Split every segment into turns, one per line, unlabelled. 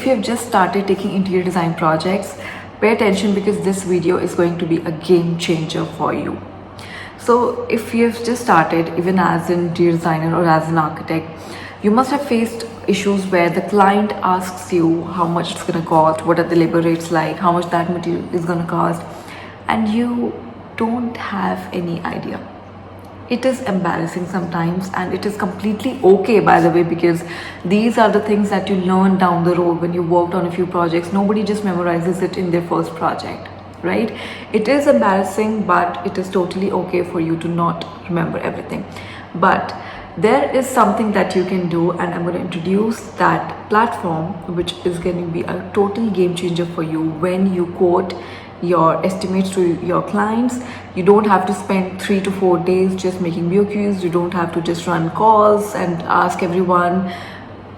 you have just started taking interior design projects, pay attention because this video is going to be a game changer for you. So if you've just started, even as an interior designer or as an architect, you must have faced issues where the client asks you how much it's going to cost, what are the labor rates like, how much that material is going to cost, and you don't have any idea. It is embarrassing sometimes, and it is completely okay, by the way, because these are the things that you learn down the road when you worked on a few projects. Nobody just memorizes it in their first project, right? It is embarrassing, but it is totally okay for you to not remember everything. But there is something that you can do, and I'm going to introduce that platform, which is going to be a total game changer for you when you quote your estimates to your clients. You don't have to spend 3 to 4 days just making BOQs. You don't have to just run calls and ask everyone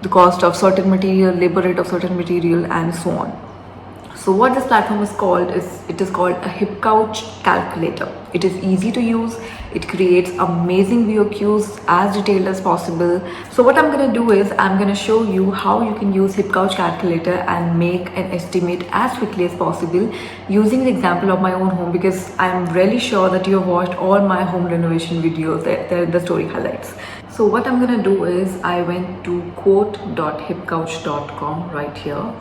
the cost of certain material, labor rate of certain material, and so on. So what this platform is called is, it is called a Hipcouch Calculator. It is easy to use. It creates amazing BOQs as detailed as possible. So what I'm going to do is, I'm going to show you how you can use Hipcouch Calculator and make an estimate as quickly as possible using the example of my own home, because I'm really sure that you have watched all my home renovation videos. They're in the story highlights. So what I'm going to do is, I went to quote.hipcouch.com right here.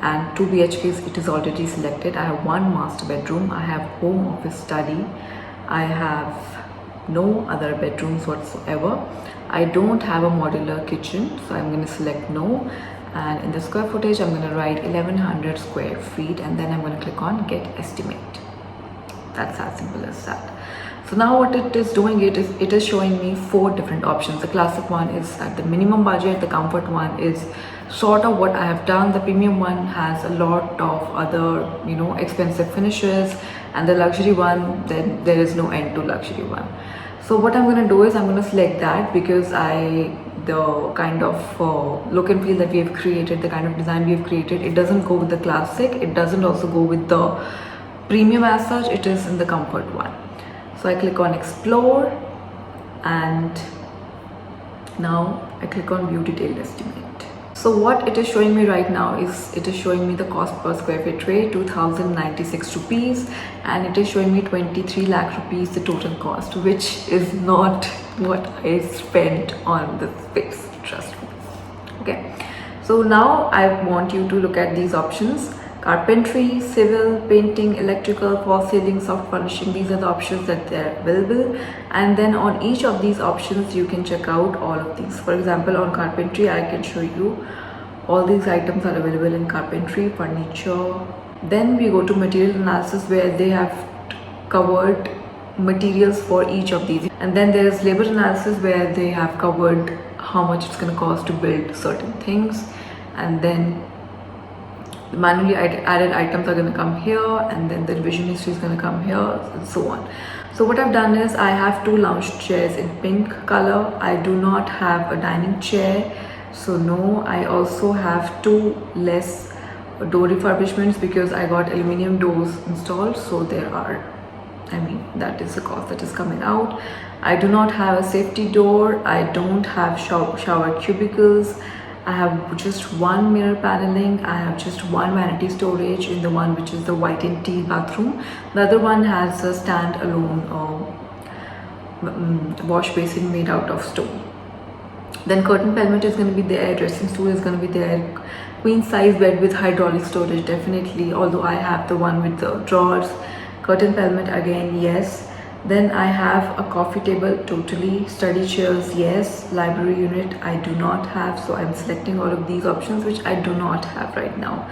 And 2 BHKs, it is already selected. I have 1 master bedroom, I have home office study, I have no other bedrooms whatsoever. I don't have a modular kitchen, so I'm going to select no. And in the square footage, I'm going to write 1100 square feet, and then I'm going to click on get estimate. That's as simple as that. So now what it is doing, it is showing me 4 different options. The classic one is at the minimum budget, the comfort one is sort of what I have done, the premium one has a lot of other, expensive finishes, and the luxury one, then there is no end to luxury one. So what I'm going to do is, I'm going to select that, because the kind of look and feel that we have created, the kind of design we have created, it doesn't go with the classic, it doesn't also go with the premium as such, it is in the comfort one. So I click on explore, and now I click on view detailed estimate. So what it is showing me right now is, it is showing me the cost per square feet rate, 2096 rupees, and it is showing me 23 lakh rupees the total cost, which is not what I spent on this space, trust me. Okay, so now I want you to look at these options: carpentry, civil, painting, electrical, false ceiling, soft furnishing. These are the options that they're available, and then on each of these options you can check out all of these. For example, on carpentry, I can show you all these items are available in carpentry, furniture. Then we go to material analysis, where they have covered materials for each of these, and then there is labor analysis, where they have covered how much it's going to cost to build certain things, and then the manually added items are going to come here, and then the revision history is going to come here, and so on. So what I've done is, I have 2 lounge chairs in pink color. I do not have a dining chair, so no. I also have 2 less door refurbishments, because I got aluminum doors installed, so there are, that is the cost that is coming out. I do not have a safety door. I don't have shower cubicles. I have just 1 mirror paneling. I have just 1 vanity storage in the one which is the white and teal bathroom. The other one has a stand-alone wash basin made out of stone. Then curtain pelmet is going to be there, dressing stool is going to be there, queen size bed with hydraulic storage, definitely, although I have the one with the drawers. Curtain pelmet again, yes. Then I have a coffee table, totally. Study chairs, yes. Library unit, I do not have, so I'm selecting all of these options, which I do not have right now.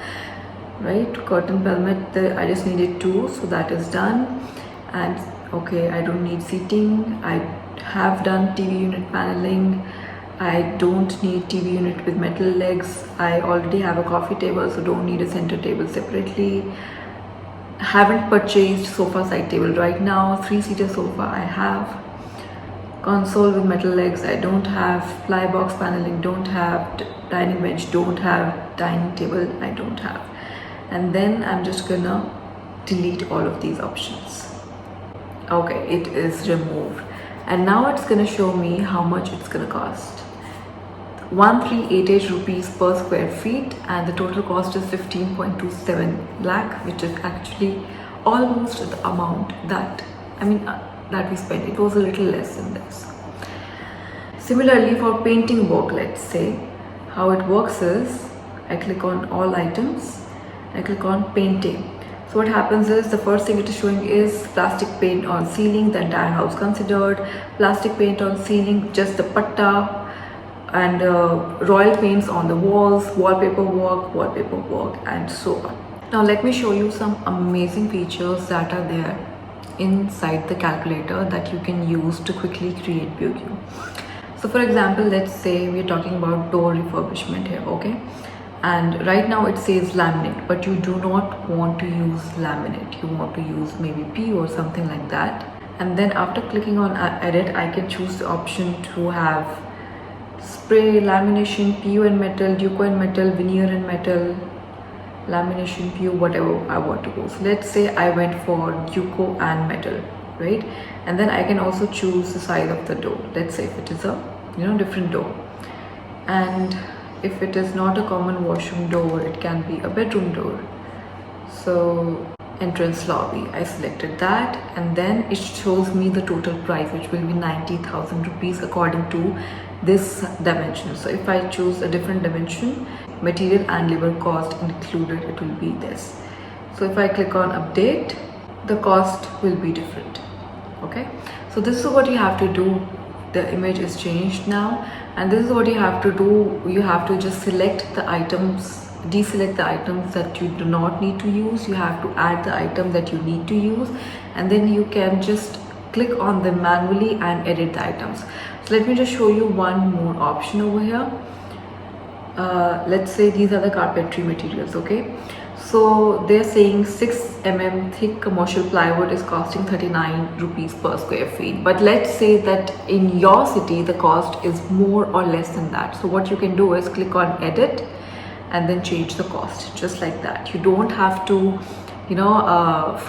Right, curtain pelmet, I just needed 2, so that is done. And okay, I don't need seating. I have done TV unit paneling. I don't need TV unit with metal legs. I already have a coffee table, so don't need a center table separately. Haven't purchased sofa side table right now. 3-seater sofa I have. Console with metal legs I don't have. Fly box paneling don't have. Dining bench don't have. Dining table I don't have. And then I'm just gonna delete all of these options. Okay, it is removed, and now it's gonna show me how much it's gonna cost. 1388 rupees per square feet, and the total cost is 15.27 lakh, which is actually almost the amount that that we spent. It was a little less than this. Similarly, for painting work, let's say, how it works is I click on all items, I click on painting. So what happens is, the first thing it is showing is plastic paint on ceiling, the entire house considered, plastic paint on ceiling, just the patta, and royal paints on the walls, wallpaper work, and so on. Now let me show you some amazing features that are there inside the calculator that you can use to quickly create BOQ. So for example, let's say we're talking about door refurbishment here, okay? And right now it says laminate, but you do not want to use laminate. You want to use maybe P or something like that. And then after clicking on edit, I can choose the option to have spray, lamination, PU and metal, Duco and metal, veneer and metal, lamination, PU, whatever I want to go. So let's say I went for Duco and metal, right? And then I can also choose the size of the door. Let's say if it is a different door, and if it is not a common washroom door, it can be a bedroom door. So entrance lobby, I selected that, and then it shows me the total price, which will be 90,000 rupees according to this dimension. So if I choose a different dimension, material and labor cost included, it will be this. So if I click on update, the cost will be different. Okay, so this is what you have to do. The image is changed now, and this is what you have to do. You have to just select the items, deselect the items that you do not need to use. You have to add the item that you need to use, and then you can just click on them manually and edit the items. So let me just show you one more option over here. Let's say these are the carpentry materials, okay? So they're saying 6 mm thick commercial plywood is costing 39 rupees per square feet. But let's say that in your city, the cost is more or less than that. So what you can do is click on edit and then change the cost, just like that. You don't have to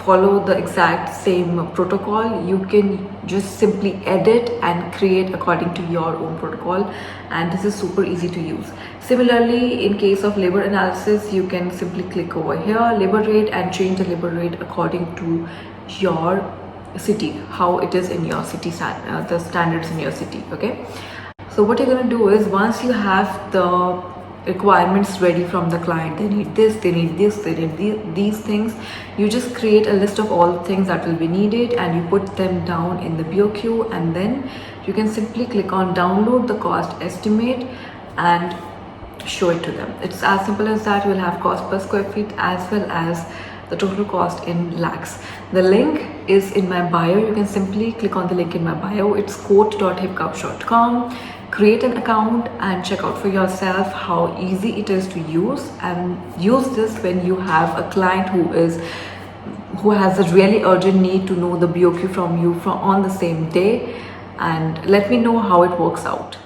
follow the exact same protocol. You can just simply edit and create according to your own protocol, and this is super easy to use. Similarly, in case of labor analysis, you can simply click over here, labor rate, and change the labor rate according to your city, how it is in your city, the standards in your city. Okay, so what you're going to do is, once you have the requirements ready from the client, they need this, they need this, they need these things, you just create a list of all the things that will be needed, and you put them down in the BOQ, and then you can simply click on download the cost estimate and show it to them. It's as simple as that. You will have cost per square feet as well as the total cost in lakhs. The link is in my bio. You can simply click on the link in my bio. It's quote.hipcouch.com. Create an account and check out for yourself how easy it is to use, and use this when you have a client who has a really urgent need to know the BOQ from you on the same day, and let me know how it works out.